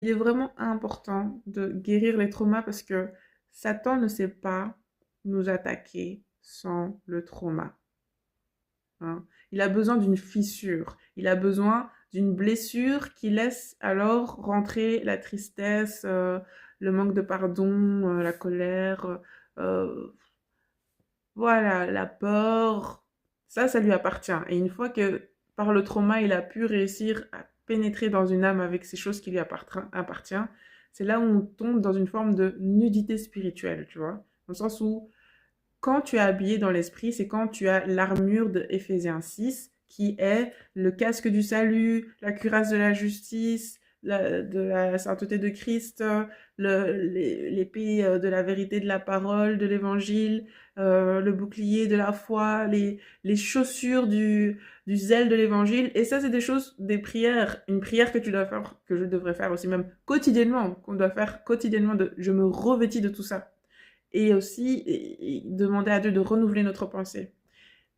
Il est vraiment important de guérir les traumas parce que Satan ne sait pas nous attaquer sans le trauma, hein. Il a besoin d'une fissure, il a besoin d'une blessure qui laisse alors rentrer la tristesse, le manque de pardon, la colère, euh, voilà, la peur. Ça lui appartient. Et une fois que par le trauma, il a pu réussir à pénétrer dans une âme avec ces choses qui lui appartient, c'est là où on tombe dans une forme de nudité spirituelle, tu vois. Dans le sens où quand tu es habillé dans l'esprit, c'est quand tu as l'armure de Éphésiens 6, qui est le casque du salut, la cuirasse de la justice, de la sainteté de Christ, l'épée de la vérité de la parole, de l'évangile, le bouclier de la foi, les chaussures du zèle de l'évangile. Et ça, c'est des choses, des prières, une prière que tu dois faire, que je devrais faire aussi même quotidiennement, qu'on doit faire quotidiennement, de je me revêtis de tout ça. Et aussi demander à Dieu de renouveler notre pensée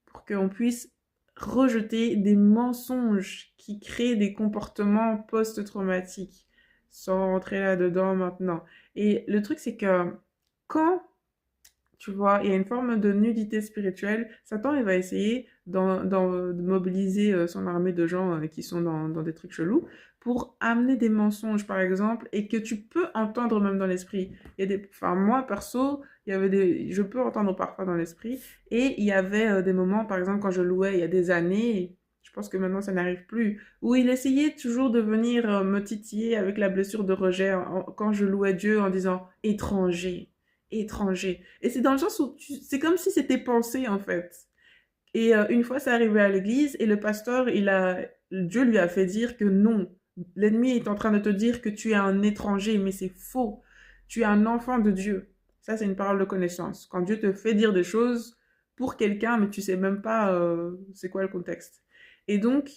pour qu'on puisse rejeter des mensonges qui créent des comportements post-traumatiques, sans rentrer là-dedans maintenant. Et le truc, c'est que quand, tu vois, il y a une forme de nudité spirituelle, Satan, il va essayer de mobiliser son armée de gens qui sont dans des trucs chelous pour amener des mensonges, par exemple, et que tu peux entendre même dans l'esprit. Il y a des, enfin, moi, perso, je peux entendre parfois dans l'esprit, et il y avait des moments, par exemple, quand je louais il y a des années, je pense que maintenant ça n'arrive plus, où il essayait toujours de venir me titiller avec la blessure de rejet quand je louais Dieu en disant étranger, étranger. Et c'est dans le sens où c'est comme si c'était pensé en fait. Et une fois, c'est arrivé à l'église et le pasteur, Dieu lui a fait dire que non, l'ennemi est en train de te dire que tu es un étranger, mais c'est faux. Tu es un enfant de Dieu. Ça, c'est une parole de connaissance. Quand Dieu te fait dire des choses pour quelqu'un, mais tu sais même pas c'est quoi le contexte. Et donc,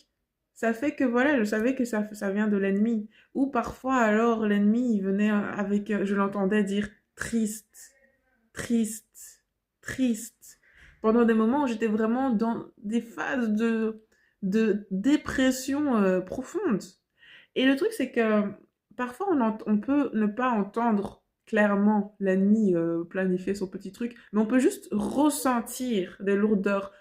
ça fait que voilà, je savais que ça vient de l'ennemi. Ou parfois, alors, l'ennemi, il venait avec, je l'entendais dire triste, triste, triste. Pendant des moments où j'étais vraiment dans des phases de dépression profonde. Et le truc, c'est que parfois, on peut ne pas entendre clairement l'ennemi planifier son petit truc, mais on peut juste ressentir des lourdeurs,